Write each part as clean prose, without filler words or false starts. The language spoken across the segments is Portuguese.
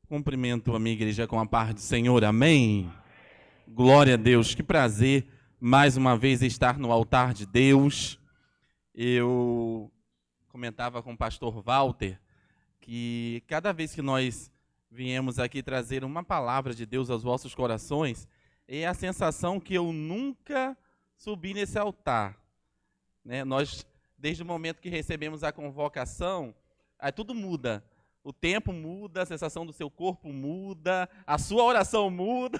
Cumprimento a minha igreja com a paz do Senhor, amém? Glória a Deus, que prazer mais uma vez estar no altar de Deus. Eu comentava com o pastor Walter que cada vez que nós viemos aqui trazer uma palavra de Deus aos vossos corações, é a sensação que eu nunca subi nesse altar, né? Nós, desde o momento que recebemos a convocação, aí tudo muda. O tempo muda, a sensação do seu corpo muda, a sua oração muda,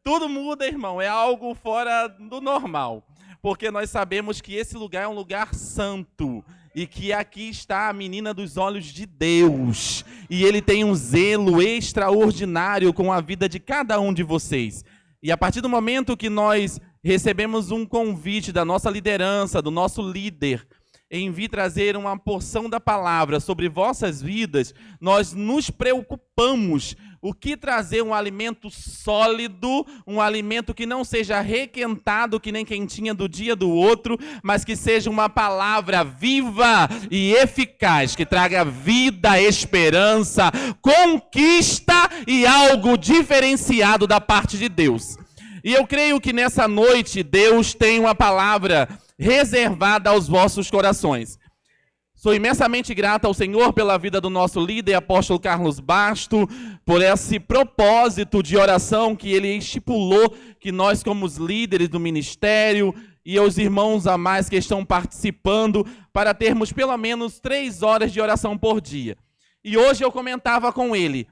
tudo muda, irmão, é algo fora do normal, porque nós sabemos que esse lugar é um lugar santo, e que aqui está a menina dos olhos de Deus, e Ele tem um zelo extraordinário com a vida de cada um de vocês. E a partir do momento que nós recebemos um convite da nossa liderança, do nosso líder, em vir trazer uma porção da palavra sobre vossas vidas, nós nos preocupamos o que trazer um alimento sólido, um alimento que não seja requentado, que nem quentinha do dia do outro, mas que seja uma palavra viva e eficaz, que traga vida, esperança, conquista e algo diferenciado da parte de Deus. E eu creio que nessa noite Deus tem uma palavra reservada aos vossos corações. Sou imensamente grato ao Senhor pela vida do nosso líder, apóstolo Carlos Basto, por esse propósito de oração que ele estipulou, que nós como os líderes do ministério e os irmãos a mais que estão participando, para termos pelo menos 3 horas de oração por dia. E hoje eu comentava com ele,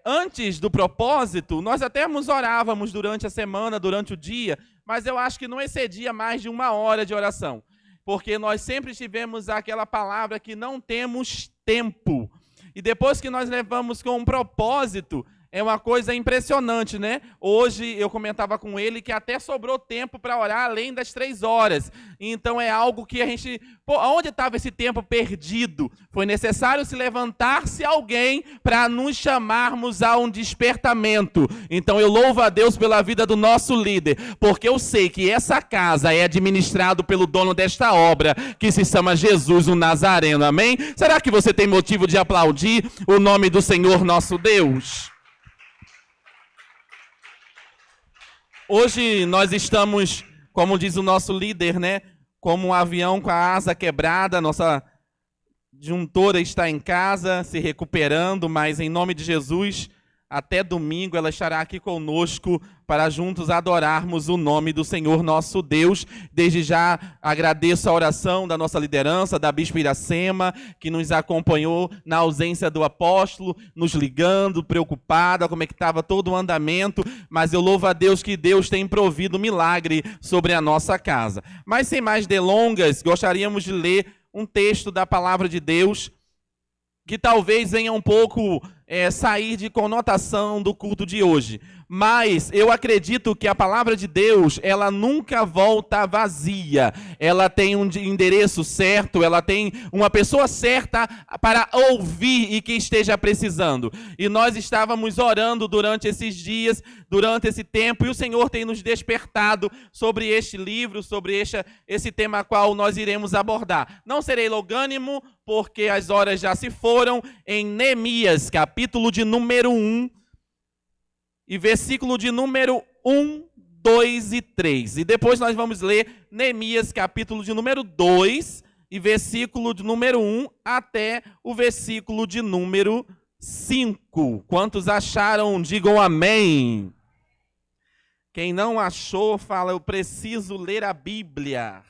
antes do propósito, nós até nos orávamos durante a semana, durante o dia, mas eu acho que não excedia mais de 1 hora de oração, porque nós sempre tivemos aquela palavra que não temos tempo. E depois que nós levamos com um propósito, é uma coisa impressionante, né? Hoje eu comentava com ele que até sobrou tempo para orar além das 3 horas. Então é algo que a gente... onde estava esse tempo perdido? Foi necessário se levantar-se alguém para nos chamarmos a um despertamento. Então eu louvo a Deus pela vida do nosso líder, porque eu sei que essa casa é administrada pelo dono desta obra, que se chama Jesus o Nazareno, amém? Será que você tem motivo de aplaudir o nome do Senhor nosso Deus? Hoje nós estamos, como diz o nosso líder, né, como um avião com a asa quebrada. Nossa juntora está em casa, se recuperando, mas em nome de Jesus, até domingo ela estará aqui conosco para juntos adorarmos o nome do Senhor nosso Deus. Desde já agradeço a oração da nossa liderança, da Bispa Iracema, que nos acompanhou na ausência do apóstolo, nos ligando, preocupada como é que estava todo o andamento, mas eu louvo a Deus que Deus tem provido milagre sobre a nossa casa. Mas sem mais delongas, gostaríamos de ler um texto da palavra de Deus, que talvez venha um pouco sair de conotação do culto de hoje. Mas eu acredito que a palavra de Deus, ela nunca volta vazia. Ela tem um endereço certo, ela tem uma pessoa certa para ouvir e que esteja precisando. E nós estávamos orando durante esses dias, durante esse tempo, e o Senhor tem nos despertado sobre este livro, sobre esse tema qual nós iremos abordar. Não serei longânimo, porque as horas já se foram, em Neemias, capítulo de número 1, e versículo de número 1, 2 e 3. E depois nós vamos ler Neemias, capítulo de número 2, e versículo de número 1 até o versículo de número 5. Quantos acharam, digam amém. Quem não achou, fala, eu preciso ler a Bíblia.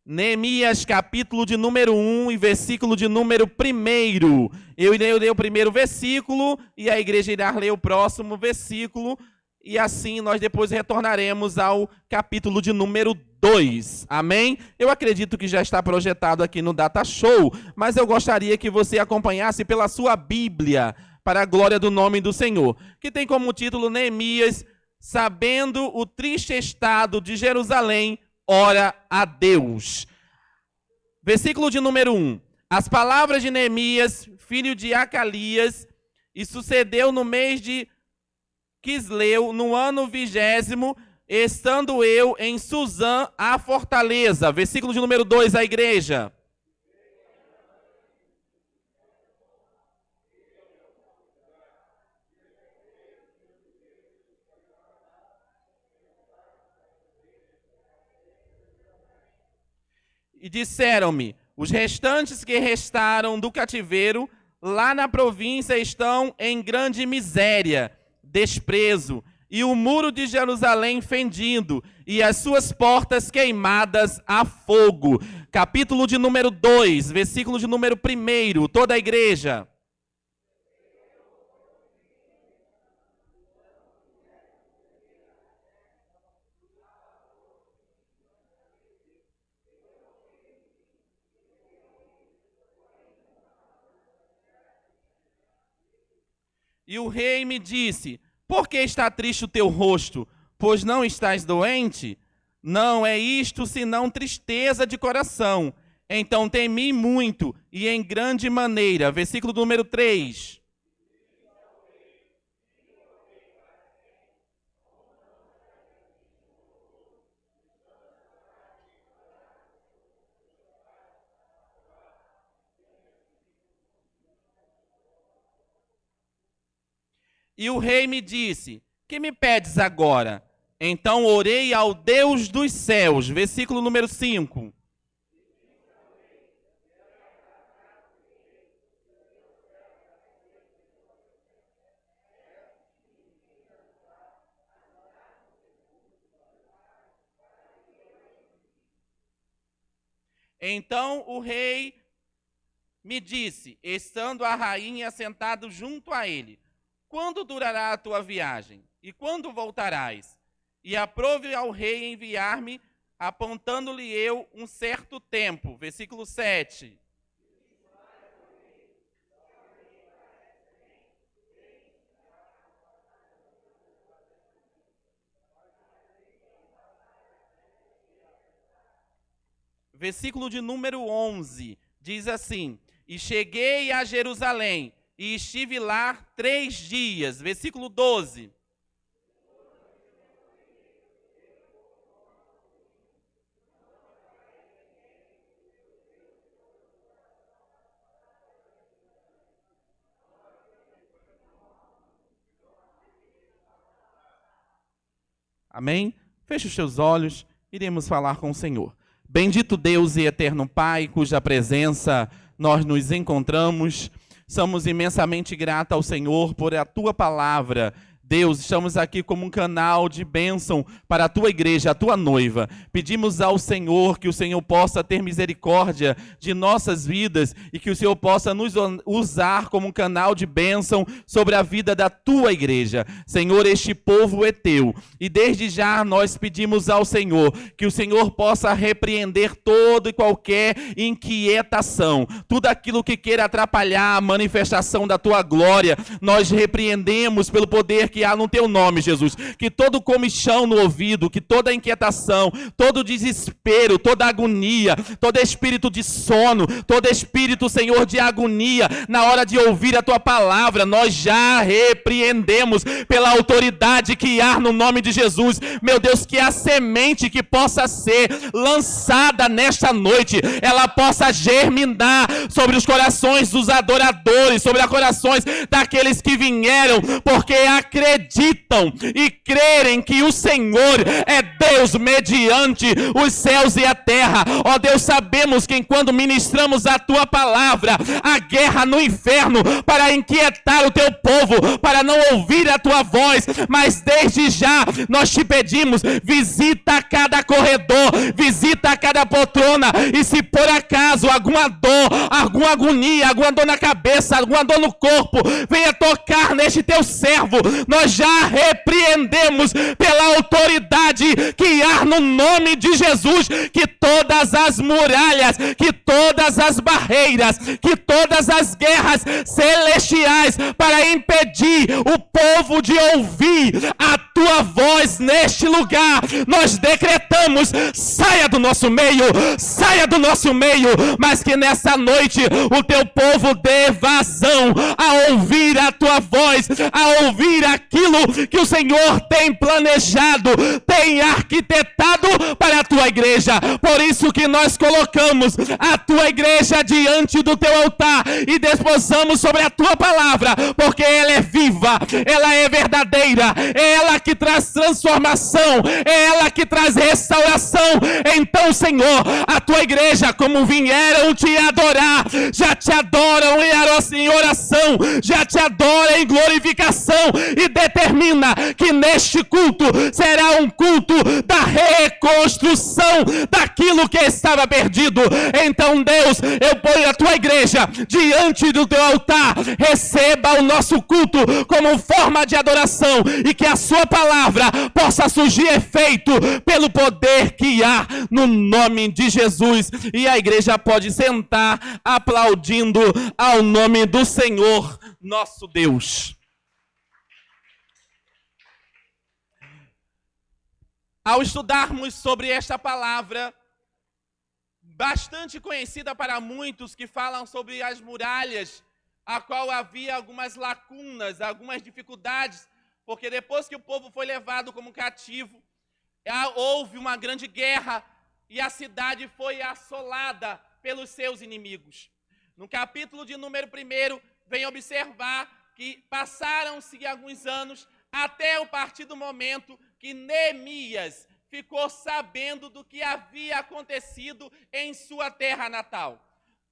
Neemias, capítulo de número 1 e versículo de número 1. Eu irei ler o primeiro versículo e a igreja irá ler o próximo versículo. E assim nós depois retornaremos ao capítulo de número 2. Amém? Eu acredito que já está projetado aqui no Data Show, mas eu gostaria que você acompanhasse pela sua Bíblia, para a glória do nome do Senhor, que tem como título Neemias, sabendo o triste estado de Jerusalém, ora a Deus. Versículo de número 1. As palavras de Neemias, filho de Acalias, e sucedeu no mês de Quisleu, no ano 20º, estando eu em Suzã, a fortaleza. Versículo de número 2, a igreja. E disseram-me: os restantes que restaram do cativeiro lá na província estão em grande miséria, desprezo, e o muro de Jerusalém fendido, e as suas portas queimadas a fogo. Capítulo de número 2, versículo de número 1, toda a igreja. E o rei me disse: por que está triste o teu rosto? Pois não estás doente? Não é isto senão tristeza de coração. Então temi muito e em grande maneira. Versículo número 3. E o rei me disse: que me pedes agora? Então orei ao Deus dos céus. Versículo número 5. Então o rei me disse, estando a rainha sentada junto a ele: quando durará a tua viagem? E quando voltarás? E aprove ao rei enviar-me, apontando-lhe eu um certo tempo. Versículo 7. Versículo de número 11, diz assim: e cheguei a Jerusalém, e estive lá 3 dias. Versículo 12. Amém? Feche os seus olhos, iremos falar com o Senhor. Bendito Deus e eterno Pai, cuja presença nós nos encontramos. Somos imensamente gratos ao Senhor por a Tua palavra. Deus, estamos aqui como um canal de bênção para a Tua igreja, a Tua noiva. Pedimos ao Senhor que o Senhor possa ter misericórdia de nossas vidas e que o Senhor possa nos usar como um canal de bênção sobre a vida da Tua igreja. Senhor, este povo é Teu. E desde já nós pedimos ao Senhor que o Senhor possa repreender toda e qualquer inquietação. Tudo aquilo que queira atrapalhar a manifestação da Tua glória, nós repreendemos pelo poder que há no Teu nome, Jesus. Que todo comichão no ouvido, que toda inquietação, todo desespero, toda agonia, todo espírito de sono, todo espírito, Senhor, de agonia, na hora de ouvir a Tua palavra, nós já repreendemos pela autoridade que há no nome de Jesus. Meu Deus, que a semente que possa ser lançada nesta noite, ela possa germinar sobre os corações dos adoradores, sobre os corações daqueles que vieram, porque acreditam e crerem que o Senhor é Deus mediante os céus e a terra. Ó Deus, sabemos que enquanto ministramos a Tua palavra, a guerra no inferno para inquietar o Teu povo, para não ouvir a Tua voz, mas desde já nós te pedimos, visita cada corredor, visita cada poltrona, e se por acaso alguma dor, alguma agonia, alguma dor na cabeça, alguma dor no corpo, venha tocar neste Teu servo, nós já repreendemos pela autoridade que há no nome de Jesus, que todas as muralhas, que todas as barreiras, que todas as guerras celestiais para impedir o povo de ouvir a Tua voz neste lugar, nós decretamos: saia do nosso meio, mas que nessa noite o Teu povo dê vazão a ouvir a Tua voz, a ouvir aquilo que o Senhor tem planejado, tem arquitetado para a Tua igreja, por isso que nós colocamos a tua igreja diante do teu altar e desposamos sobre a tua palavra, porque ela é viva, ela é verdadeira, é ela que traz transformação, é ela que traz restauração. Então, Senhor, a tua igreja, como vieram te adorar, já te adoram em oração, já te adoram em glorificação, e determina que neste culto será um culto da reconstrução daquilo que estava perdido. Então, Deus, eu ponho a tua igreja diante do teu altar, receba o nosso culto como forma de adoração, e que a sua palavra possa surgir efeito pelo poder que há no nome de Jesus. E a igreja pode sentar aplaudindo ao nome do Senhor nosso Deus. Ao estudarmos sobre esta palavra, bastante conhecida para muitos, que falam sobre as muralhas, a qual havia algumas lacunas, algumas dificuldades, porque depois que o povo foi levado como cativo, houve uma grande guerra e a cidade foi assolada pelos seus inimigos. No capítulo de número 1, vem observar que passaram-se alguns anos até o partir do momento que Neemias ficou sabendo do que havia acontecido em sua terra natal.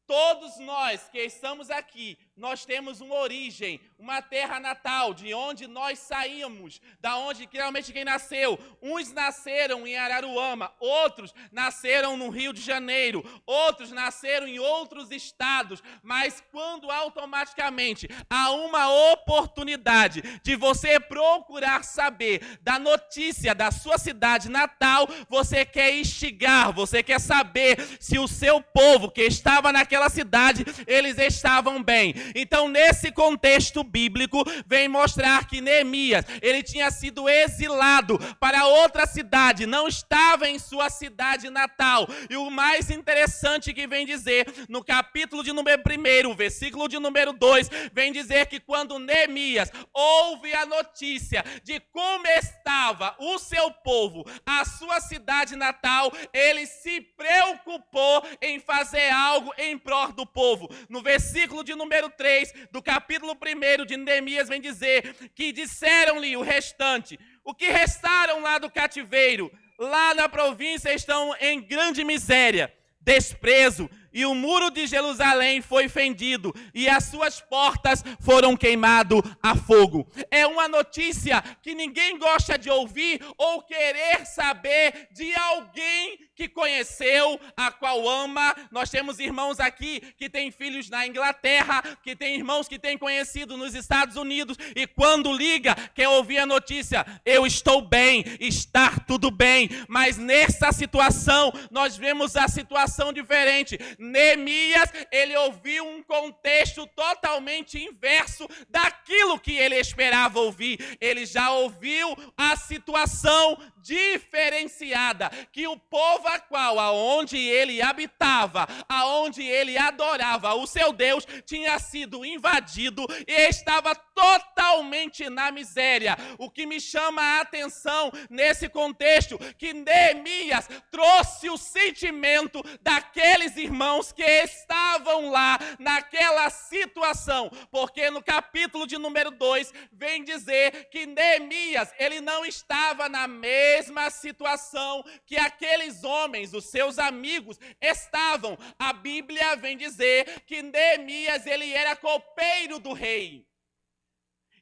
Todos nós que estamos aqui, nós temos uma origem, uma terra natal, de onde nós saímos, da onde realmente quem nasceu. Uns nasceram em Araruama, outros nasceram no Rio de Janeiro, outros nasceram em outros estados, mas quando automaticamente há uma oportunidade de você procurar saber da notícia da sua cidade natal, você quer instigar, você quer saber se o seu povo que estava naquela cidade, eles estavam bem. Então, nesse contexto bíblico, vem mostrar que Neemias, ele tinha sido exilado para outra cidade, não estava em sua cidade natal. E o mais interessante que vem dizer, no capítulo de número 1, versículo de número 2, vem dizer que quando Neemias ouve a notícia de como estava o seu povo, a sua cidade natal, ele se preocupou em fazer algo em prol do povo. No versículo de número 3 do capítulo 1 de Neemias vem dizer que disseram-lhe o restante, o que restaram lá do cativeiro, lá na província estão em grande miséria, desprezo, e o muro de Jerusalém foi fendido, e as suas portas foram queimadas a fogo. É uma notícia que ninguém gosta de ouvir ou querer saber de alguém que conheceu, a qual ama. Nós temos irmãos aqui que têm filhos na Inglaterra, que têm irmãos que têm conhecido nos Estados Unidos, e quando liga, quer ouvir a notícia, eu estou bem, está tudo bem. Mas nessa situação, nós vemos a situação diferente. Neemias, ele ouviu um contexto totalmente inverso daquilo que ele esperava ouvir. Ele já ouviu a situação diferenciada, que o povo a qual, aonde ele habitava, aonde ele adorava o seu Deus, tinha sido invadido e estava totalmente na miséria. O que me chama a atenção nesse contexto, que Neemias trouxe o sentimento daqueles irmãos que estavam lá naquela situação, porque no capítulo de número 2 vem dizer que Neemias, ele não estava na mesma situação que aqueles homens, os seus amigos, estavam. A Bíblia vem dizer que Neemias, ele era copeiro do rei.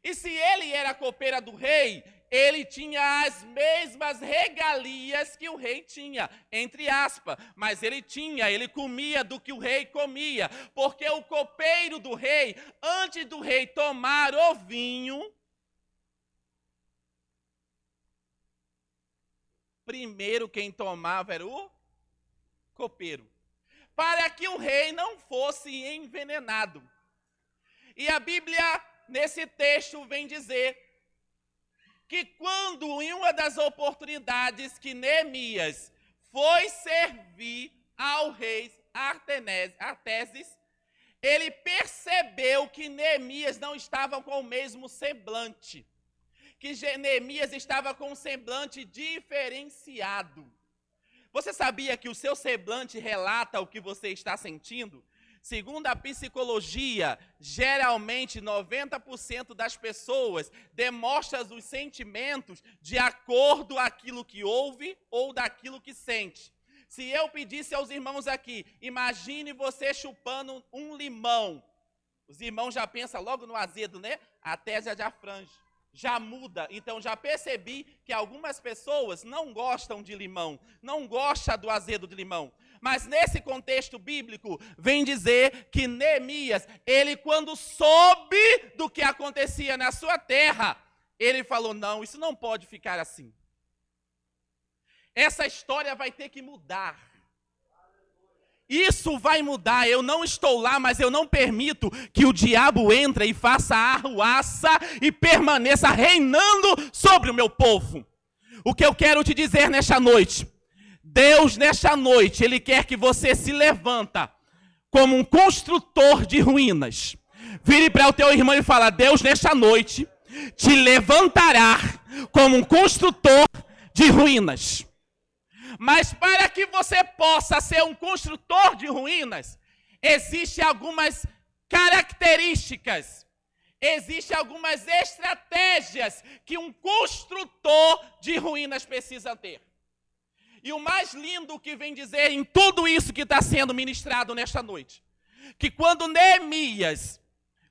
E se ele era copeira do rei, ele tinha as mesmas regalias que o rei tinha, entre aspas, mas ele comia do que o rei comia, porque o copeiro do rei, antes do rei tomar o vinho, primeiro quem tomava era o copeiro, para que o rei não fosse envenenado. E a Bíblia, nesse texto, vem dizer que quando, em uma das oportunidades que Neemias foi servir ao rei Arteses, ele percebeu que Neemias não estava com o mesmo semblante, que Neemias estava com um semblante diferenciado. Você sabia que o seu semblante relata o que você está sentindo? Segundo a psicologia, geralmente 90% das pessoas demonstram os sentimentos de acordo com aquilo que ouve ou daquilo que sente. Se eu pedisse aos irmãos aqui, imagine você chupando um limão. Os irmãos já pensam logo no azedo, né? A tese já frange, já muda. Então já percebi que algumas pessoas não gostam de limão, não gostam do azedo de limão. Mas nesse contexto bíblico, vem dizer que Neemias, ele quando soube do que acontecia na sua terra, ele falou, não, isso não pode ficar assim. Essa história vai ter que mudar. Isso vai mudar. Eu não estou lá, mas eu não permito que o diabo entre e faça arruaça e permaneça reinando sobre o meu povo. O que eu quero te dizer nesta noite, Deus nesta noite, Ele quer que você se levanta como um construtor de ruínas. Vire para o teu irmão e fala, Deus nesta noite te levantará como um construtor de ruínas. Mas para que você possa ser um construtor de ruínas, existem algumas características, existem algumas estratégias que um construtor de ruínas precisa ter. E o mais lindo que vem dizer em tudo isso que está sendo ministrado nesta noite, que quando Neemias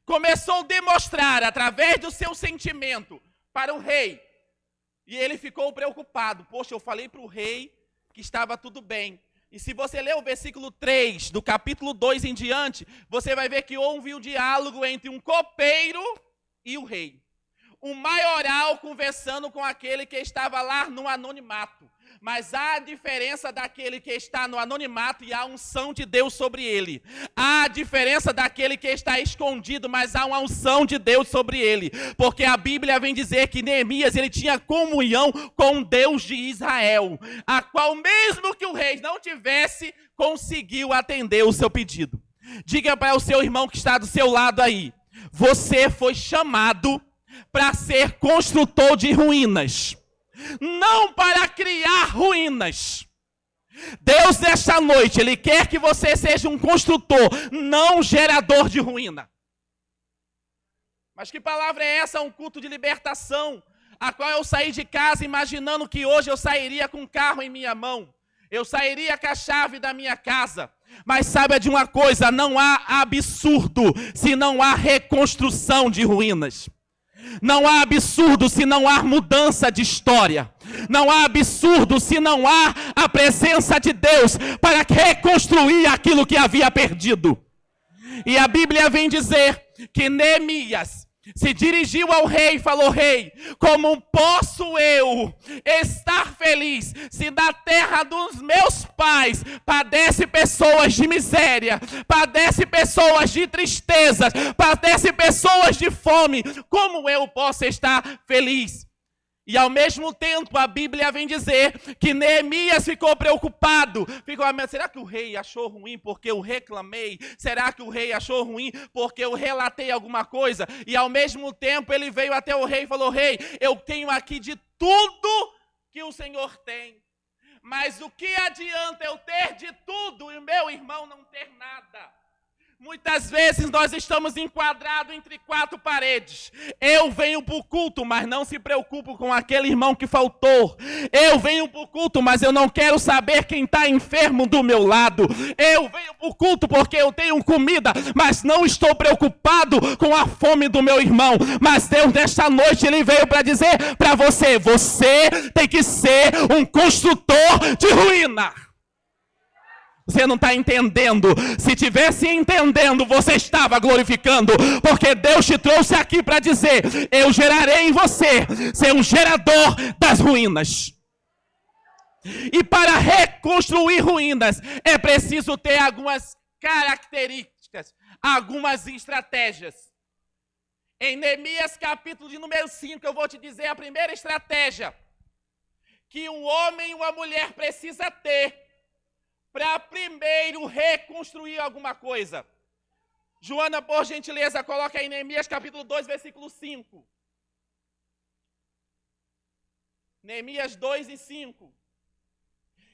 começou a demonstrar através do seu sentimento para o rei, e ele ficou preocupado, poxa, eu falei para o rei que estava tudo bem. E se você ler o versículo 3 do capítulo 2 em diante, você vai ver que houve um diálogo entre um copeiro e o rei. Um maioral conversando com aquele que estava lá no anonimato. Mas há a diferença daquele que está no anonimato e há a unção de Deus sobre ele. Há a diferença daquele que está escondido, mas há uma unção de Deus sobre ele. Porque a Bíblia vem dizer que Neemias, ele tinha comunhão com o Deus de Israel, a qual mesmo que o rei não tivesse, conseguiu atender o seu pedido. Diga para o seu irmão que está do seu lado aí, você foi chamado para ser construtor de ruínas, não para criar ruínas. Deus nesta noite, Ele quer que você seja um construtor, não gerador de ruína. Mas que palavra é essa? Um culto de libertação, a qual eu saí de casa imaginando que hoje eu sairia com um carro em minha mão, eu sairia com a chave da minha casa. Mas saiba de uma coisa, não há absurdo se não há reconstrução de ruínas. Não há absurdo se não há mudança de história. Não há absurdo se não há a presença de Deus para reconstruir aquilo que havia perdido. E a Bíblia vem dizer que Neemias se dirigiu ao rei e falou, rei, como posso eu estar feliz se da terra dos meus pais padece pessoas de miséria, padece pessoas de tristezas, padece pessoas de fome, como eu posso estar feliz? E ao mesmo tempo a Bíblia vem dizer que Neemias ficou preocupado. Será que o rei achou ruim porque eu reclamei? Será que o rei achou ruim porque eu relatei alguma coisa? E ao mesmo tempo ele veio até o rei e falou, rei, eu tenho aqui de tudo que o Senhor tem. Mas o que adianta eu ter de tudo e o meu irmão não ter nada? Muitas vezes nós estamos enquadrados entre quatro paredes. Eu venho para o culto, mas não se preocupo com aquele irmão que faltou. Eu venho para o culto, mas eu não quero saber quem está enfermo do meu lado. Eu venho para o culto porque eu tenho comida, mas não estou preocupado com a fome do meu irmão. Mas Deus nesta noite Ele veio para dizer para você, você tem que ser um construtor de ruína. Você não está entendendo. Se tivesse entendendo, você estava glorificando. Porque Deus te trouxe aqui para dizer, eu gerarei em você ser um gerador das ruínas. E para reconstruir ruínas, é preciso ter algumas características, algumas estratégias. Em Neemias capítulo de número 5, eu vou te dizer a primeira estratégia que um homem e uma mulher precisa ter para primeiro reconstruir alguma coisa. Joana, por gentileza, coloca aí Neemias capítulo 2, versículo 5. Neemias 2 e 5.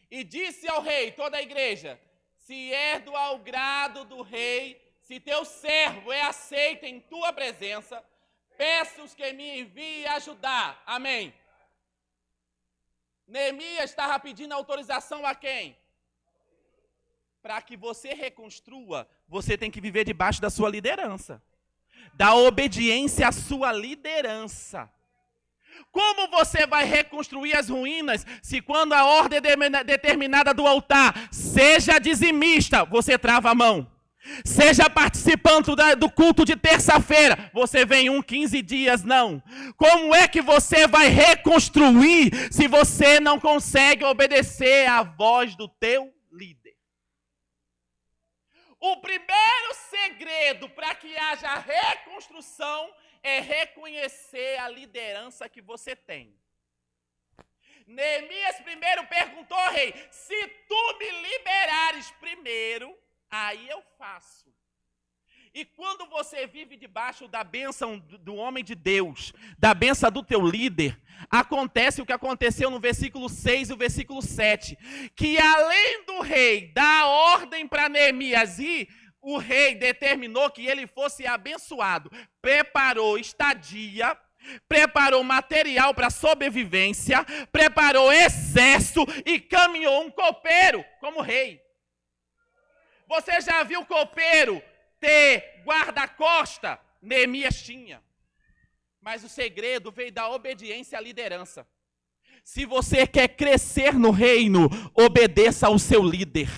E disse ao rei, toda a igreja, se é do agrado do rei, se teu servo é aceito em tua presença, peço-os que me enviem ajudar. Amém. Neemias estava pedindo autorização a quem? Para que você reconstrua, você tem que viver debaixo da sua liderança. Da obediência à sua liderança. Como você vai reconstruir as ruínas se quando a ordem determinada do altar seja dizimista, você trava a mão? Seja participante do culto de terça-feira, você vem 15 dias, não. Como é que você vai reconstruir se você não consegue obedecer à voz do teu líder? O primeiro segredo para que haja reconstrução é reconhecer a liderança que você tem. Neemias primeiro perguntou ao rei, se tu me liberares primeiro, aí eu faço. E quando você vive debaixo da bênção do homem de Deus, da bênção do teu líder, acontece o que aconteceu no versículo 6 e o versículo 7, que além do rei dar ordem para Neemias ir, o rei determinou que ele fosse abençoado, preparou estadia, preparou material para sobrevivência, preparou exército e caminhou um copeiro como rei. Você já viu copeiro ter guarda-costa? Neemias tinha. Mas o segredo veio da obediência à liderança. Se você quer crescer no reino, obedeça ao seu líder.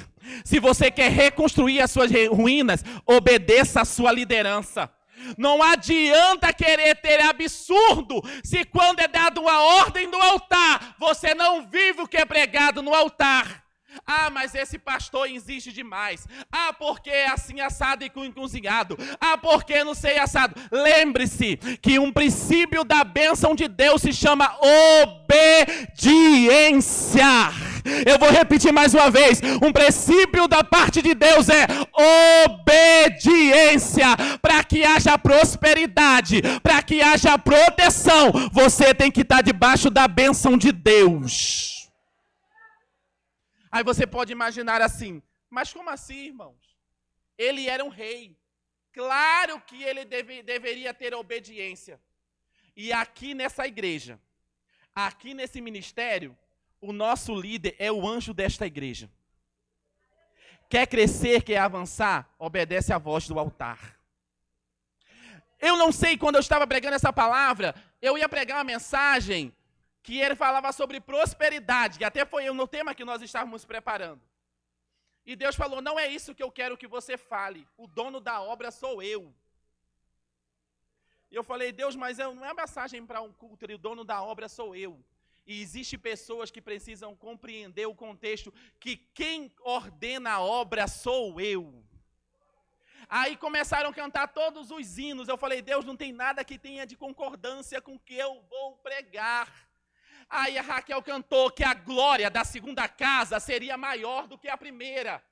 Se você quer reconstruir as suas ruínas, obedeça à sua liderança. Não adianta querer ter absurdo se quando é dado uma ordem do altar, você não vive o que é pregado no altar. Ah, mas esse pastor insiste demais. Ah, porque é assim assado e cozinhado. Ah, porque não sei assado. Lembre-se que um princípio da bênção de Deus se chama obediência. Eu vou repetir mais uma vez. Um princípio da parte de Deus é obediência. Para que haja prosperidade, para que haja proteção, você tem que estar debaixo da bênção de Deus. Aí você pode imaginar assim, mas como assim, irmãos? Ele era um rei. Claro que ele deveria ter obediência. E aqui nessa igreja, aqui nesse ministério, o nosso líder é o anjo desta igreja. Quer crescer, quer avançar, obedece à voz do altar. Eu não sei, quando eu estava pregando essa palavra, eu ia pregar uma mensagem que ele falava sobre prosperidade, que até foi no tema que nós estávamos preparando. E Deus falou, não é isso que eu quero que você fale, o dono da obra sou eu. E eu falei, Deus, mas não é mensagem para um culto, o dono da obra sou eu. E existem pessoas que precisam compreender o contexto, que quem ordena a obra sou eu. Aí começaram a cantar todos os hinos, eu falei, Deus, não tem nada que tenha de concordância com o que eu vou pregar. Aí a Raquel cantou que a glória da segunda casa seria maior do que a primeira.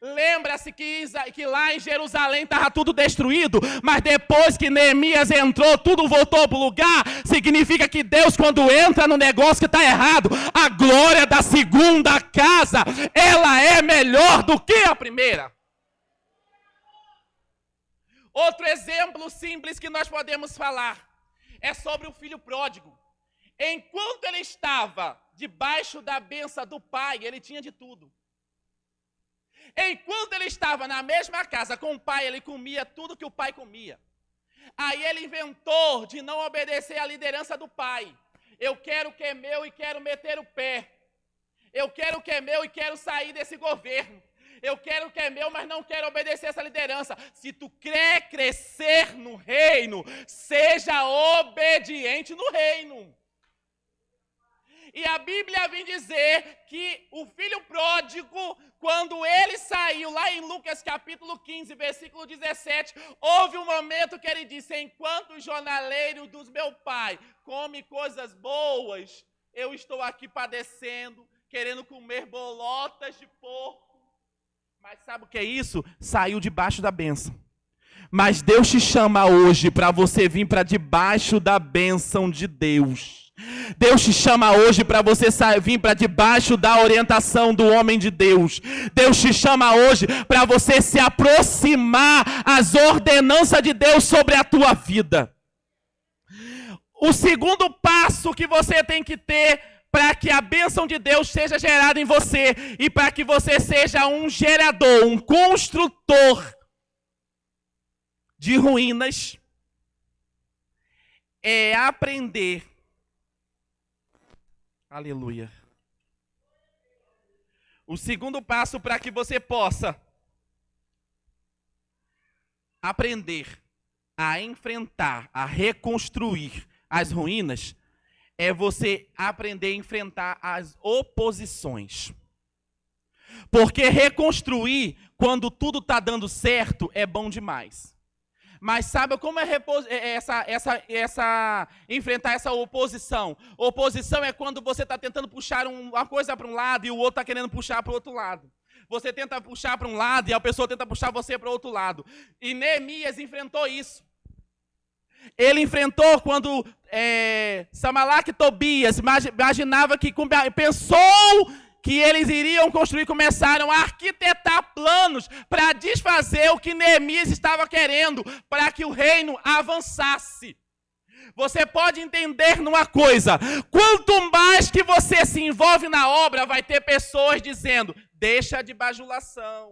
Lembra-se que lá em Jerusalém estava tudo destruído, mas depois que Neemias entrou, tudo voltou para o lugar. Significa que Deus, quando entra no negócio que está errado, a glória da segunda casa, ela é melhor do que a primeira. Outro exemplo simples que nós podemos falar é sobre o filho pródigo. Enquanto ele estava debaixo da bênção do pai, ele tinha de tudo. Enquanto ele estava na mesma casa com o pai, ele comia tudo que o pai comia. Aí ele inventou de não obedecer à liderança do pai. Eu quero o que é meu e quero meter o pé. Eu quero o que é meu e quero sair desse governo. Eu quero o que é meu, mas não quero obedecer essa liderança. Se tu quer crescer no reino, seja obediente no reino. E a Bíblia vem dizer que o filho pródigo, quando ele saiu, lá em Lucas capítulo 15, versículo 17, houve um momento que ele disse, enquanto os jornaleiros do meu pai comem coisas boas, eu estou aqui padecendo, querendo comer bolotas de porco. Mas sabe o que é isso? Saiu debaixo da bênção. Mas Deus te chama hoje para você vir para debaixo da bênção de Deus. Deus te chama hoje para você vir para debaixo da orientação do homem de Deus. Deus te chama hoje para você se aproximar às ordenanças de Deus sobre a tua vida. O segundo passo que você tem que ter para que a bênção de Deus seja gerada em você e para que você seja um gerador, um construtor de ruínas, é aprender. Aleluia. O segundo passo para que você possa aprender a enfrentar, a reconstruir as ruínas, é você aprender a enfrentar as oposições. Porque reconstruir, quando tudo está dando certo, é bom demais. Mas sabe como é enfrentar essa oposição? Oposição é quando você está tentando puxar uma coisa para um lado e o outro está querendo puxar para o outro lado. Você tenta puxar para um lado e a pessoa tenta puxar você para o outro lado. E Neemias enfrentou isso. Ele enfrentou quando Sambalate e Tobias imaginava que pensou que eles iriam construir, começaram a arquitetar planos para desfazer o que Neemias estava querendo, para que o reino avançasse. Você pode entender numa coisa: quanto mais que você se envolve na obra, vai ter pessoas dizendo, deixa de bajulação,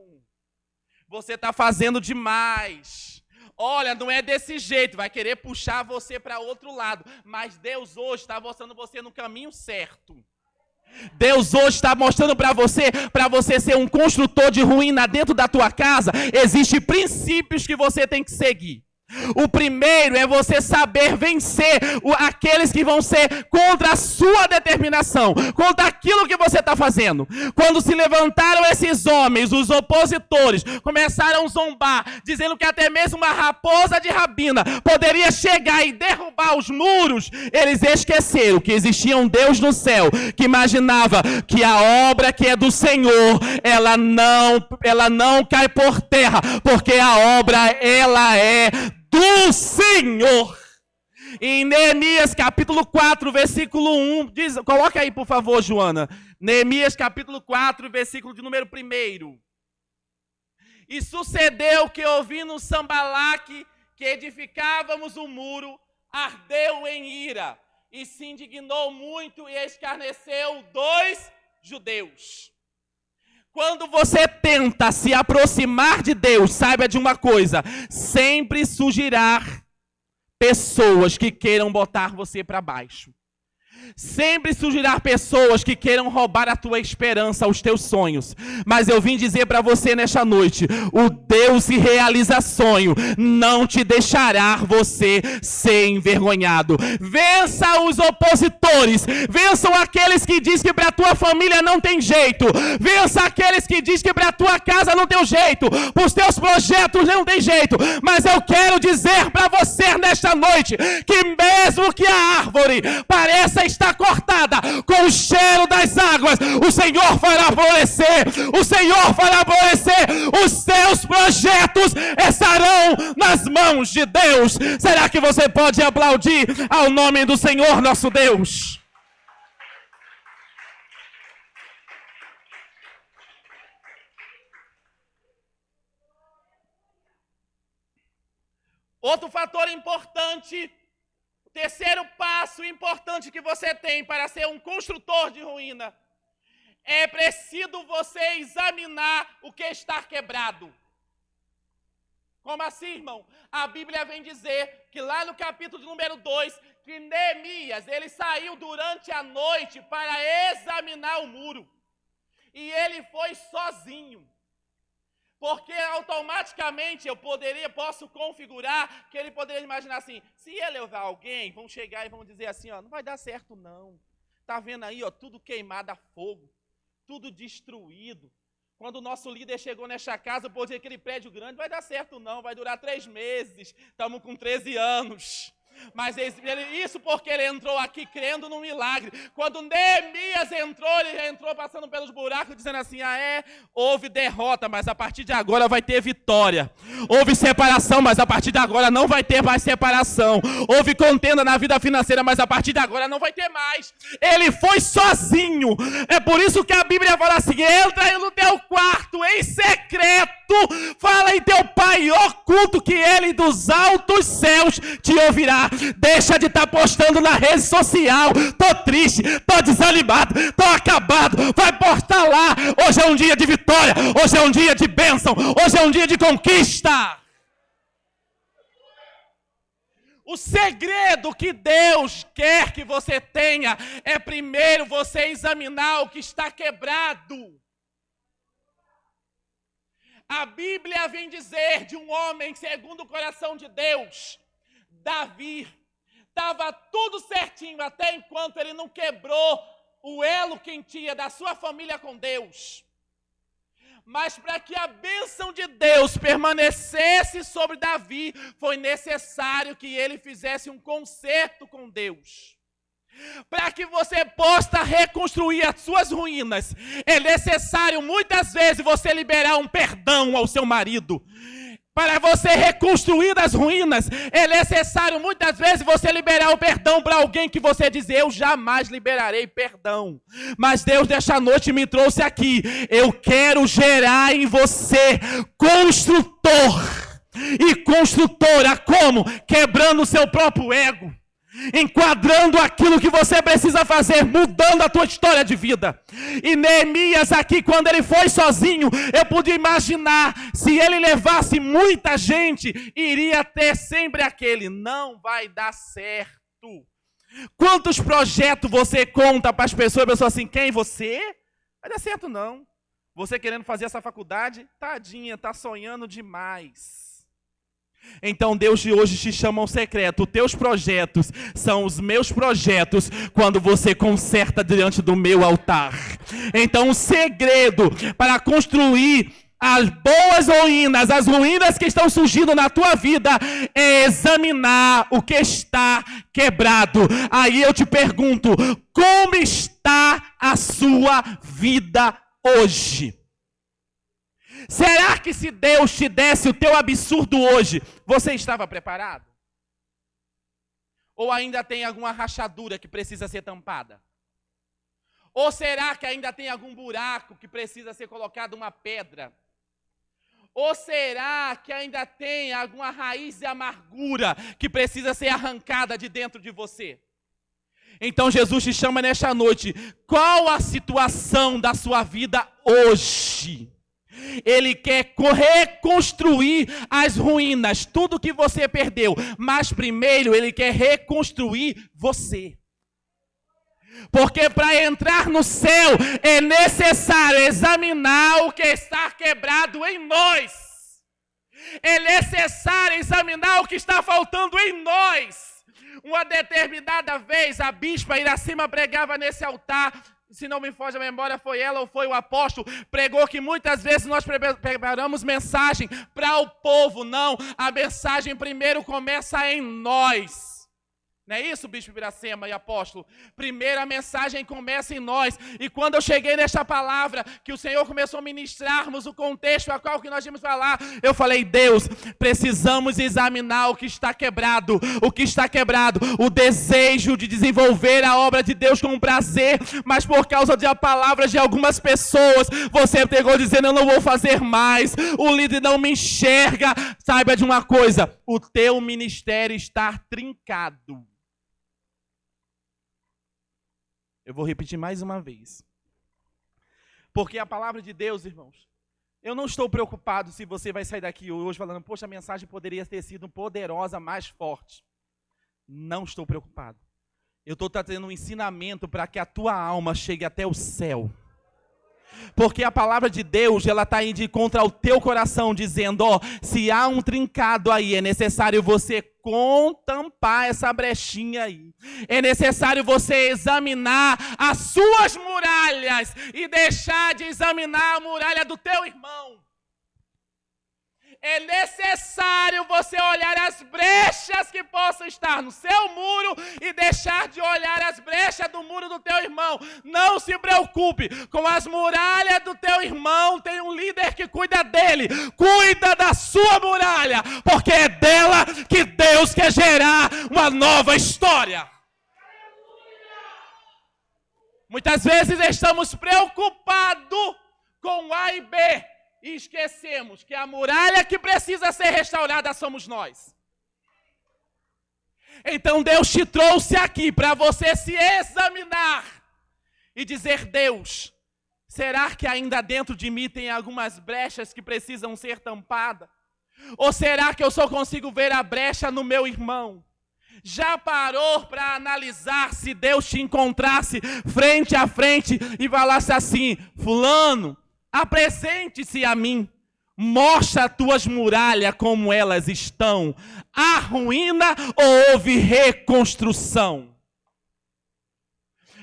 você está fazendo demais. Olha, não é desse jeito, vai querer puxar você para outro lado. Mas Deus hoje está mostrando você no caminho certo. Deus hoje está mostrando para você ser um construtor de ruína dentro da tua casa, existem princípios que você tem que seguir. O primeiro é você saber vencer aqueles que vão ser contra a sua determinação, contra aquilo que você está fazendo. Quando se levantaram esses homens, os opositores, começaram a zombar, dizendo que até mesmo uma raposa de Rabina poderia chegar e derrubar os muros. Eles esqueceram que existia um Deus no céu, que imaginava que a obra que é do Senhor, ela não cai por terra, porque a obra, ela é do Senhor. Em Neemias capítulo 4, versículo 1, diz, coloca aí por favor, Joana. Neemias capítulo 4, versículo de número 1. E sucedeu que, ouvindo Sanbalate que edificávamos o muro, ardeu em ira, e se indignou muito e escarneceu dos judeus. Quando você tenta se aproximar de Deus, saiba de uma coisa: sempre surgirá pessoas que queiram botar você para baixo. Sempre surgirá pessoas que queiram roubar a tua esperança, os teus sonhos. Mas eu vim dizer para você nesta noite: o Deus que realiza sonho não te deixará você ser envergonhado. Vença os opositores, vençam aqueles que dizem que para a tua família não tem jeito, vença aqueles que dizem que para a tua casa não tem jeito, para os teus projetos não tem jeito. Mas eu quero dizer para você nesta noite que mesmo que a árvore pareça estar cortada com o cheiro das águas, o Senhor fará florescer, o Senhor fará florescer, os seus projetos estarão nas mãos de Deus. Será que você pode aplaudir ao nome do Senhor nosso Deus? Outro fator importante, terceiro passo importante que você tem para ser um construtor de ruína, é preciso você examinar o que está quebrado. Como assim, irmão? A Bíblia vem dizer que lá no capítulo número 2, que Neemias, ele saiu durante a noite para examinar o muro. E ele foi sozinho. Porque automaticamente posso configurar que ele poderia imaginar assim: se ele levar alguém, vão chegar e vão dizer assim, ó, não vai dar certo não. Tá vendo aí, ó, tudo queimado a fogo, tudo destruído. Quando o nosso líder chegou nesta casa, pôde dizer aquele prédio grande, vai dar certo não, vai durar 3 meses, estamos com 13 anos. Mas isso porque ele entrou aqui crendo no milagre. Quando Neemias entrou, ele já entrou passando pelos buracos, dizendo assim, houve derrota, mas a partir de agora vai ter vitória. Houve separação, mas a partir de agora não vai ter mais separação. Houve contenda na vida financeira, mas a partir de agora não vai ter mais. Ele foi sozinho. É por isso que a Bíblia fala assim, entra aí no teu quarto, em secreto, fala em teu pai oculto, que ele dos altos céus te ouvirá. Deixa de estar postando na rede social, tô triste, tô desanimado, tô acabado, vai postar lá. Hoje é um dia de vitória, hoje é um dia de bênção, hoje é um dia de conquista. O segredo que Deus quer que você tenha é primeiro você examinar o que está quebrado. A Bíblia vem dizer de um homem segundo o coração de Deus, Davi. Estava tudo certinho até enquanto ele não quebrou o elo que tinha da sua família com Deus. Mas para que a bênção de Deus permanecesse sobre Davi, foi necessário que ele fizesse um concerto com Deus. Para que você possa reconstruir as suas ruínas, é necessário muitas vezes você liberar um perdão ao seu marido. Para você reconstruir as ruínas, é necessário muitas vezes você liberar o perdão para alguém que você diz, eu jamais liberarei perdão. Mas Deus nesta noite me trouxe aqui, eu quero gerar em você construtor. E construtora como? Quebrando o seu próprio ego. Enquadrando aquilo que você precisa fazer, mudando a tua história de vida. E Neemias aqui, quando ele foi sozinho, eu pude imaginar, se ele levasse muita gente, iria ter sempre aquele, não vai dar certo. Quantos projetos você conta para as pessoas assim, quem você? Vai dar certo não. Você querendo fazer essa faculdade, tadinha, tá sonhando demais. Então Deus de hoje te chama um secreto. Os teus projetos são os meus projetos quando você conserta diante do meu altar. Então o segredo para construir as boas ruínas, as ruínas que estão surgindo na tua vida, é examinar o que está quebrado. Aí eu te pergunto, como está a sua vida hoje? Será que se Deus te desse o teu absurdo hoje, você estava preparado? Ou ainda tem alguma rachadura que precisa ser tampada? Ou será que ainda tem algum buraco que precisa ser colocado uma pedra? Ou será que ainda tem alguma raiz de amargura que precisa ser arrancada de dentro de você? Então Jesus te chama nesta noite, qual a situação da sua vida hoje? Ele quer reconstruir as ruínas, tudo que você perdeu. Mas primeiro ele quer reconstruir você. Porque para entrar no céu é necessário examinar o que está quebrado em nós. É necessário examinar o que está faltando em nós. Uma determinada vez a bispa Iracema pregava nesse altar. Se não me foge a memória, foi ela ou foi o apóstolo, pregou que muitas vezes nós preparamos mensagem para o povo. Não, a mensagem primeiro começa em nós. Não é isso, bispo Iracema e apóstolo? Primeiro a mensagem começa em nós. E quando eu cheguei nesta palavra, que o Senhor começou a ministrarmos o contexto a qual que nós íamos falar, eu falei, Deus, precisamos examinar o que está quebrado. O que está quebrado, o desejo de desenvolver a obra de Deus com prazer, mas por causa de palavras de algumas pessoas, você pegou dizendo, eu não vou fazer mais, o líder não me enxerga. Saiba de uma coisa, o teu ministério está trincado. Eu vou repetir mais uma vez. Porque a palavra de Deus, irmãos, eu não estou preocupado se você vai sair daqui hoje falando, poxa, a mensagem poderia ter sido poderosa, mais forte. Não estou preocupado. Eu estou trazendo um ensinamento para que a tua alma chegue até o céu. Porque a palavra de Deus, ela está indo contra o teu coração, dizendo, se há um trincado aí, é necessário você contampar essa brechinha aí. É necessário você examinar as suas muralhas e deixar de examinar a muralha do teu irmão. É necessário você olhar as brechas que possam estar no seu muro e deixar de olhar as brechas do muro do teu irmão. Não se preocupe com as muralhas do teu irmão. Tem um líder que cuida dele. Cuida da sua muralha, porque é dela que Deus quer gerar uma nova história. Muitas vezes estamos preocupados com A e B e esquecemos que a muralha que precisa ser restaurada somos nós. Então Deus te trouxe aqui para você se examinar e dizer: Deus, será que ainda dentro de mim tem algumas brechas que precisam ser tampadas? Ou será que eu só consigo ver a brecha no meu irmão? Já parou para analisar se Deus te encontrasse frente a frente e falasse assim: fulano, apresente-se a mim, mostra as tuas muralhas como elas estão, há ruína ou houve reconstrução?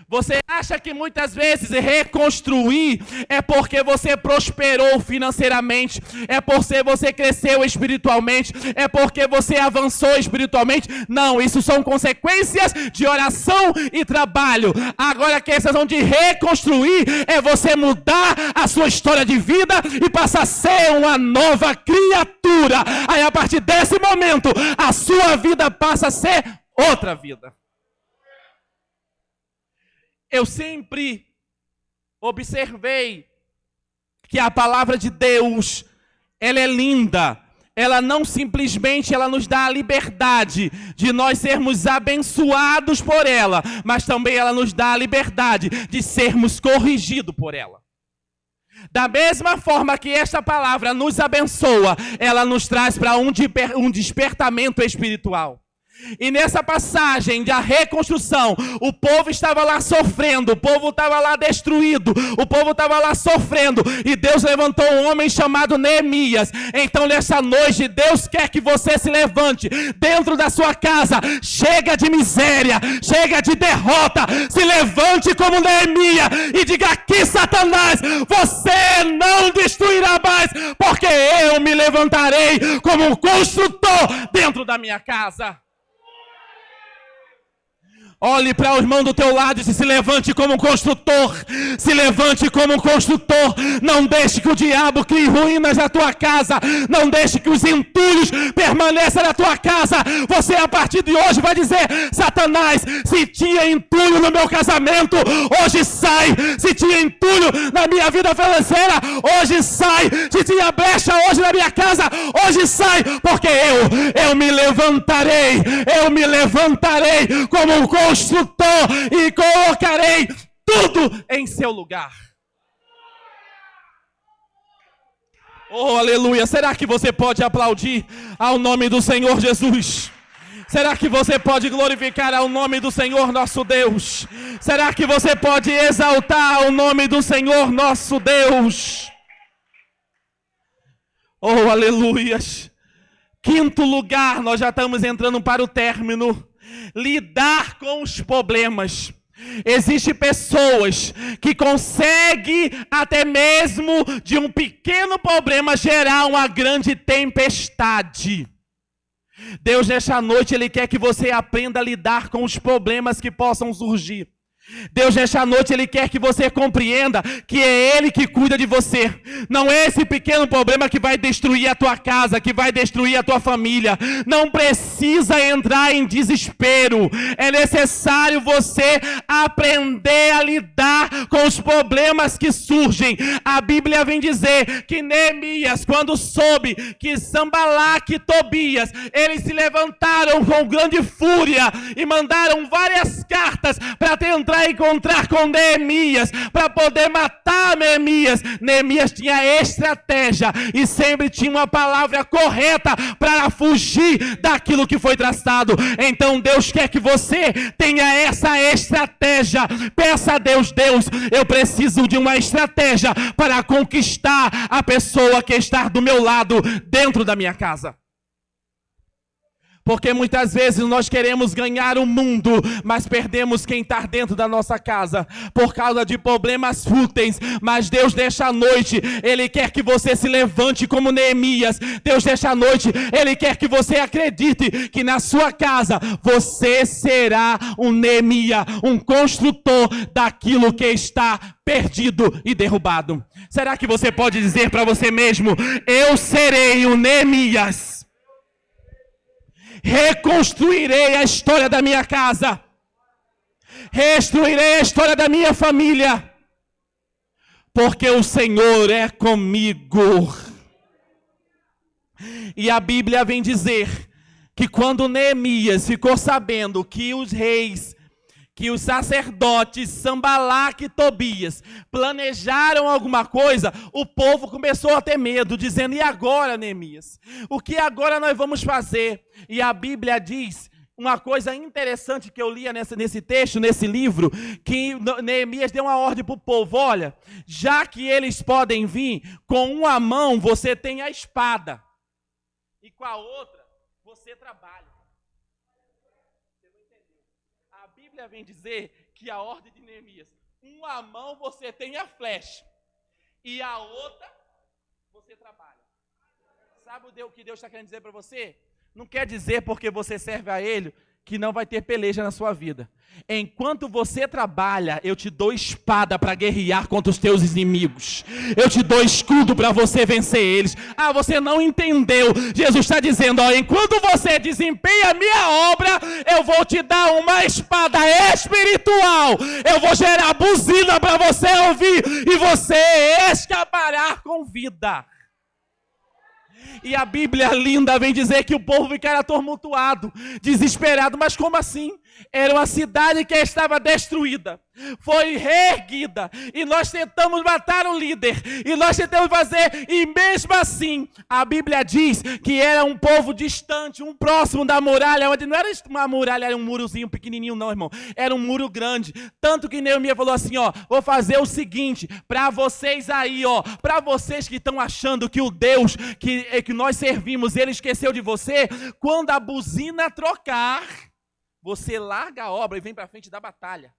Você acha que muitas vezes reconstruir é porque você prosperou financeiramente, é porque você cresceu espiritualmente, é porque você avançou espiritualmente? Não, isso são consequências de oração e trabalho. Agora a questão de reconstruir é você mudar a sua história de vida e passar a ser uma nova criatura. Aí a partir desse momento, a sua vida passa a ser outra vida. Eu sempre observei que a palavra de Deus, ela é linda. Ela não simplesmente nos dá a liberdade de nós sermos abençoados por ela, mas também ela nos dá a liberdade de sermos corrigidos por ela. Da mesma forma que esta palavra nos abençoa, ela nos traz para um despertamento espiritual. E nessa passagem da reconstrução, o povo estava lá sofrendo, o povo estava lá destruído, o povo estava lá sofrendo, e Deus levantou um homem chamado Neemias. Então nessa noite, Deus quer que você se levante dentro da sua casa. Chega de miséria, chega de derrota, se levante como Neemias e diga: aqui, Satanás, você não destruirá mais, porque eu me levantarei como um construtor dentro da minha casa. Olhe para o irmão do teu lado e se levante como um construtor. Se levante como um construtor. Não deixe que o diabo crie ruínas na tua casa. Não deixe que os entulhos permaneçam na tua casa. Você a partir de hoje vai dizer: Satanás, se tinha entulho no meu casamento, hoje sai. Se tinha entulho na minha vida financeira, hoje sai. Se tinha brecha hoje na minha casa, hoje sai. Porque eu me levantarei. Eu me levantarei como um construtor e colocarei tudo em seu lugar. Oh, aleluia! Será que você pode aplaudir ao nome do Senhor Jesus? Será que você pode glorificar ao nome do Senhor nosso Deus? Será que você pode exaltar o nome do Senhor nosso Deus? Oh, aleluias! Quinto lugar, nós já estamos entrando para o término. Lidar com os problemas. Existem pessoas que conseguem até mesmo de um pequeno problema gerar uma grande tempestade. Deus nesta noite, Ele quer que você aprenda a lidar com os problemas que possam surgir. Deus nesta noite, Ele quer que você compreenda que é Ele que cuida de você. Não é esse pequeno problema que vai destruir a tua casa, que vai destruir a tua família. Não precisa entrar em desespero. É necessário você aprender a lidar com os problemas que surgem. A Bíblia vem dizer que Neemias, quando soube que Sanbalaque e Tobias, eles se levantaram com grande fúria e mandaram várias cartas para tentar encontrar com Neemias, para poder matar Neemias. Neemias tinha estratégia e sempre tinha uma palavra correta para fugir daquilo que foi traçado. Então Deus quer que você tenha essa estratégia. Peça a Deus: Deus, eu preciso de uma estratégia para conquistar a pessoa que está do meu lado dentro da minha casa. Porque muitas vezes nós queremos ganhar o mundo, mas perdemos quem está dentro da nossa casa, por causa de problemas fúteis. Mas Deus nesta noite, Ele quer que você se levante como Neemias. Deus nesta noite, Ele quer que você acredite que na sua casa, você será um Neemias, um construtor daquilo que está perdido e derrubado. Será que você pode dizer para você mesmo: eu serei um Neemias? Reconstruirei a história da minha casa. Reconstruirei a história da minha família. Porque o Senhor é comigo. E a Bíblia vem dizer que quando Neemias ficou sabendo que os reis, que os sacerdotes Sanbalaque e Tobias planejaram alguma coisa, o povo começou a ter medo, dizendo: e agora, Neemias? O que agora nós vamos fazer? E a Bíblia diz uma coisa interessante que eu lia nesse texto, nesse livro, que Neemias deu uma ordem para o povo: olha, já que eles podem vir, com uma mão você tem a espada, e com a outra você trabalha. A Bíblia vem dizer que a ordem de Neemias: uma mão você tem a flecha e a outra você trabalha. Sabe o que Deus está querendo dizer para você? Não quer dizer porque você serve a Ele que não vai ter peleja na sua vida. Enquanto você trabalha, eu te dou espada para guerrear contra os teus inimigos. Eu te dou escudo para você vencer eles. Ah, você não entendeu. Jesus está dizendo: ó, enquanto você desempenha a minha obra, eu vou te dar uma espada espiritual. Eu vou gerar buzina para você ouvir e você escapará com vida. E a Bíblia linda vem dizer que o povo ficara tumultuado, desesperado. Mas como assim? Era uma cidade que estava destruída, foi reerguida, e nós tentamos matar o líder, e nós tentamos fazer, e mesmo assim, a Bíblia diz que era um povo distante, um próximo da muralha, onde não era uma muralha, era um murozinho pequenininho não, irmão, era um muro grande, tanto que Neemias falou assim: ó, vou fazer o seguinte, para vocês aí, ó, para vocês que estão achando que o Deus que nós servimos, Ele esqueceu de você, quando a buzina trocar, você larga a obra e vem para frente da batalha.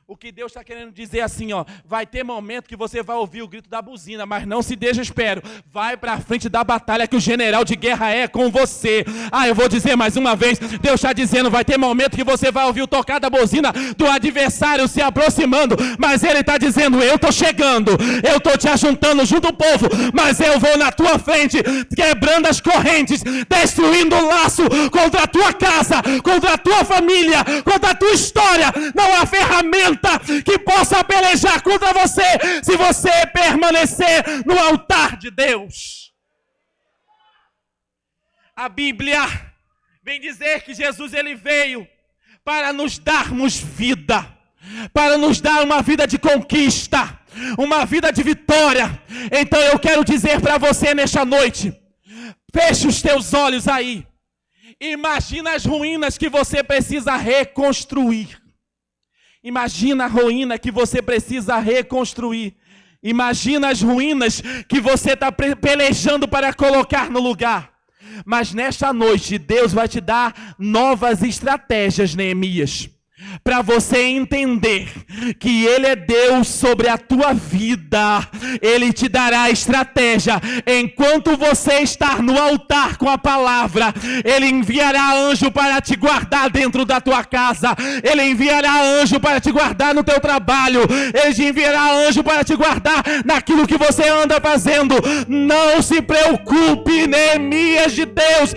O que Deus está querendo dizer assim, ó, vai ter momento que você vai ouvir o grito da buzina, mas não se desespere, vai para frente da batalha que o general de guerra é com você. Ah, eu vou dizer mais uma vez, Deus está dizendo, vai ter momento que você vai ouvir o tocar da buzina do adversário se aproximando, mas ele está dizendo: eu estou chegando, eu estou te ajuntando junto ao povo, mas eu vou na tua frente, quebrando as correntes, destruindo o laço contra a tua casa, contra a tua família, contra a tua história. Não há ferramenta que possa pelejar contra você, se você permanecer no altar de Deus. A Bíblia vem dizer que Jesus, ele veio para nos darmos vida, para nos dar uma vida de conquista, uma vida de vitória. Então eu quero dizer para você nesta noite, feche os teus olhos aí, imagina as ruínas que você precisa reconstruir. Imagina a ruína que você precisa reconstruir. Imagina as ruínas que você está pelejando para colocar no lugar. Mas nesta noite, Deus vai te dar novas estratégias, Neemias, para você entender que Ele é Deus sobre a tua vida. Ele te dará estratégia. Enquanto você estar no altar com a palavra, Ele enviará anjo para te guardar dentro da tua casa. Ele enviará anjo para te guardar no teu trabalho. Ele enviará anjo para te guardar naquilo que você anda fazendo. Não se preocupe, Neemias de Deus.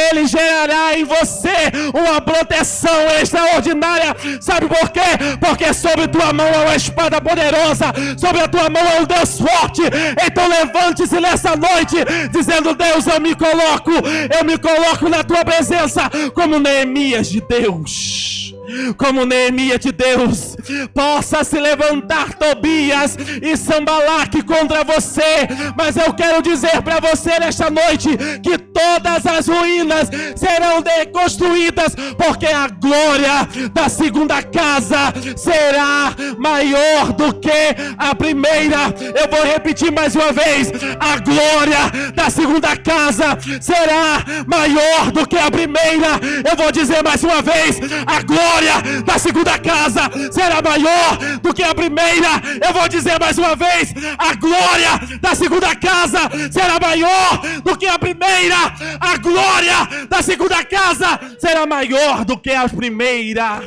Ele gerará em você uma proteção extraordinária. Sabe por quê? Porque sobre tua mão é uma espada poderosa, sobre a tua mão é um Deus forte. Então levante-se nessa noite dizendo: Deus, eu me coloco na tua presença como Neemias de Deus. Como Neemias de Deus, possa se levantar Tobias e Sanbalaque contra você, mas eu quero dizer para você nesta noite que todas as ruínas serão reconstruídas, porque a glória da segunda casa será maior do que a primeira. Eu vou repetir mais uma vez: a glória da segunda casa será maior do que a primeira. Eu vou dizer mais uma vez: a glória da segunda casa será maior do que a primeira. Eu vou dizer mais uma vez: a glória da segunda casa será maior do que a primeira. A glória da segunda casa será maior do que a primeira.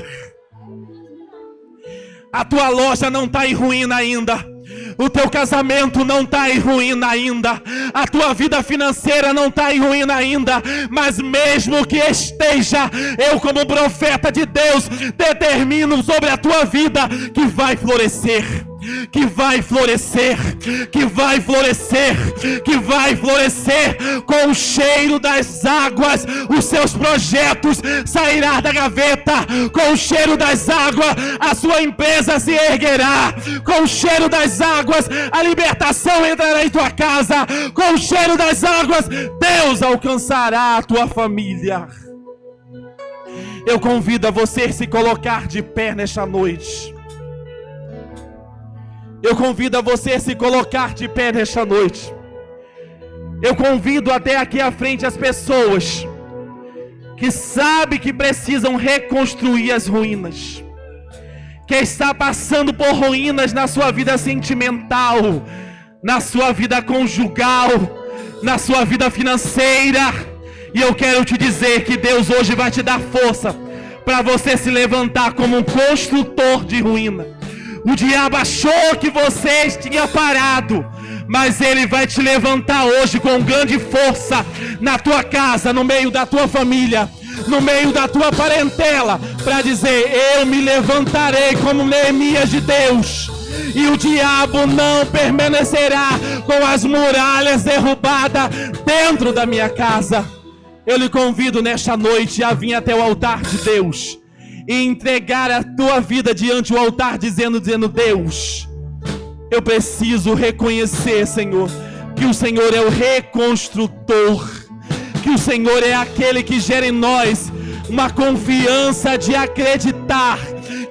A tua loja não está em ruína ainda. O teu casamento não está em ruína ainda. A tua vida financeira não está em ruína ainda. Mas mesmo que esteja, eu como profeta de Deus determino sobre a tua vida que vai florescer. Que vai florescer, que vai florescer, que vai florescer. Com o cheiro das águas, os seus projetos sairão da gaveta. Com o cheiro das águas, a sua empresa se erguerá. Com o cheiro das águas, a libertação entrará em tua casa. Com o cheiro das águas, Deus alcançará a tua família. Eu convido a você a se colocar de pé nesta noite. Eu convido a você a se colocar de pé nesta noite. Eu convido até aqui à frente as pessoas que sabem que precisam reconstruir as ruínas, que está passando por ruínas na sua vida sentimental, na sua vida conjugal, na sua vida financeira. E eu quero te dizer que Deus hoje vai te dar força para você se levantar como um construtor de ruína. O diabo achou que você tinha parado, mas ele vai te levantar hoje com grande força na tua casa, no meio da tua família, no meio da tua parentela, para dizer: eu me levantarei como Neemias de Deus, e o diabo não permanecerá com as muralhas derrubadas dentro da minha casa. Eu lhe convido nesta noite a vir até o altar de Deus e entregar a tua vida diante do altar, dizendo: Deus, eu preciso reconhecer, Senhor, que o Senhor é o reconstrutor, que o Senhor é aquele que gera em nós uma confiança de acreditar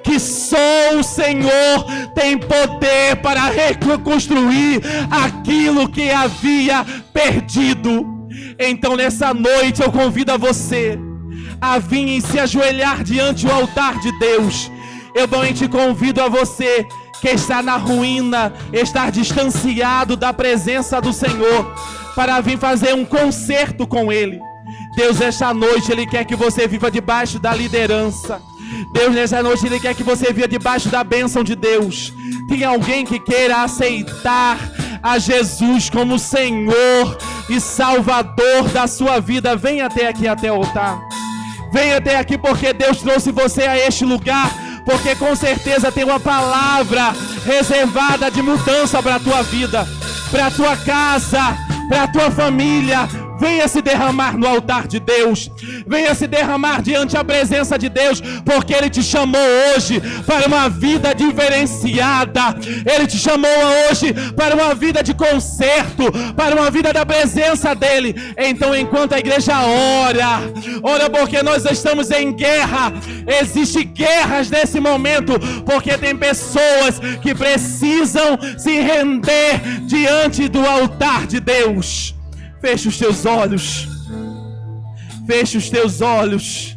que só o Senhor tem poder para reconstruir aquilo que havia perdido. Então nessa noite eu convido a você a vir e se ajoelhar diante do altar de Deus. Eu também te convido a você que está na ruína, estar distanciado da presença do Senhor, para vir fazer um concerto com Ele. Deus, esta noite, Ele quer que você viva debaixo da liderança. Deus, nessa noite, Ele quer que você viva debaixo da bênção de Deus. Tem alguém que queira aceitar a Jesus como Senhor e Salvador da sua vida? Venha até aqui, até o altar. Venha até aqui, porque Deus trouxe você a este lugar, porque com certeza tem uma palavra reservada de mudança para a tua vida, para a tua casa, para a tua família. Venha se derramar no altar de Deus. Venha se derramar diante da presença de Deus, porque Ele te chamou hoje para uma vida diferenciada. Ele te chamou hoje para uma vida de concerto, para uma vida da presença dEle. Então, enquanto a igreja ora porque nós estamos em guerra. Existem guerras nesse momento, porque tem pessoas que precisam se render diante do altar de Deus. Feche os teus olhos. Feche os teus olhos.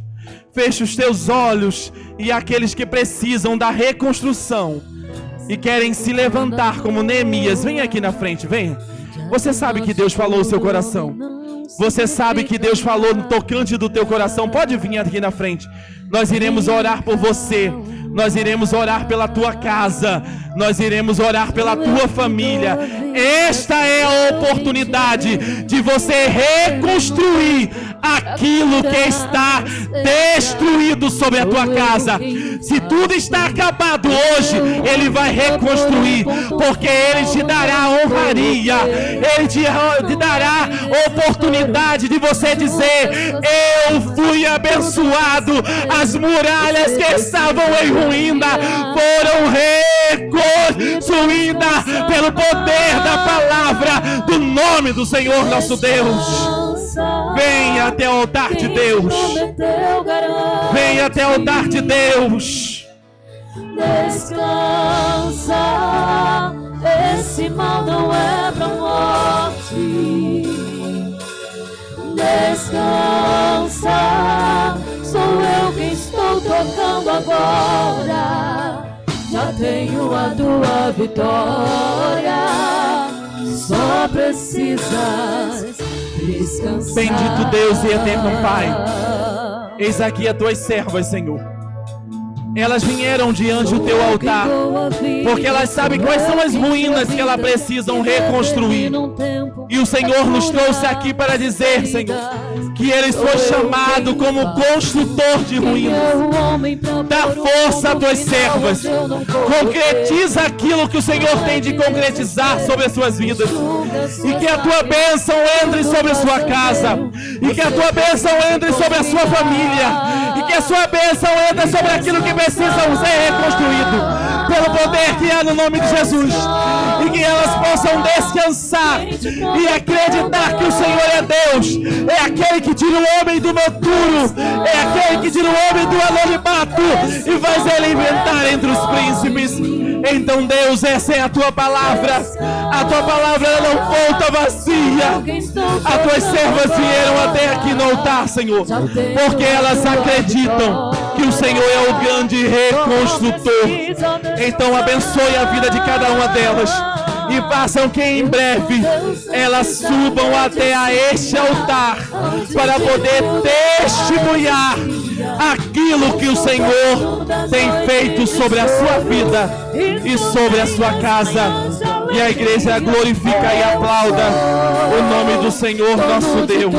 Feche os teus olhos. E aqueles que precisam da reconstrução e querem se levantar como Neemias, vem aqui na frente, venha. Você sabe que Deus falou no seu coração. Você sabe que Deus falou no tocante do teu coração. Pode vir aqui na frente. Nós iremos orar por você. Nós iremos orar pela tua casa. Nós iremos orar pela tua família. Esta é a oportunidade de você reconstruir aquilo que está destruído sobre a tua casa. Se tudo está acabado hoje, Ele vai reconstruir, porque Ele te dará a honra daria. Ele te dará oportunidade de você dizer: eu fui abençoado. As muralhas que estavam em ruína foram reconstruídas pelo poder da palavra do nome do Senhor nosso Deus. Venha até o altar de Deus. Venha até o altar de Deus. Descansa, esse mal não é pra morte. Descansa, sou eu quem estou tocando agora. Já tenho a tua vitória, só precisas descansar. Bendito Deus e eterno Pai, eis aqui as tuas servas, Senhor. Elas vieram diante do teu altar, porque elas sabem quais são as ruínas que elas precisam reconstruir. E o Senhor nos trouxe aqui para dizer, Senhor, que Ele foi chamado como construtor de ruínas. Dá força a tuas servas. Concretiza aquilo que o Senhor tem de concretizar sobre as suas vidas. E que a tua bênção entre sobre a sua casa. E que a tua bênção entre sobre a sua família. E que a sua bênção entre sobre aquilo que precisam ser reconstruído pelo poder que há no nome de Jesus, e que elas possam descansar e acreditar que o Senhor é Deus, é aquele que tira o homem do noturno, é aquele que tira o homem do anonimato e faz ele inventar entre os príncipes. Então, Deus, essa é a tua palavra. A tua palavra ela não volta vazia. As tuas servas vieram até aqui no altar, Senhor, porque elas acreditam que o Senhor é o grande reconstrutor. Então abençoe a vida de cada uma delas e façam que em breve elas subam até a este altar para poder testemunhar aquilo que o Senhor tem feito sobre a sua vida e sobre a sua casa. E a igreja glorifica e aplauda o nome do Senhor nosso Deus.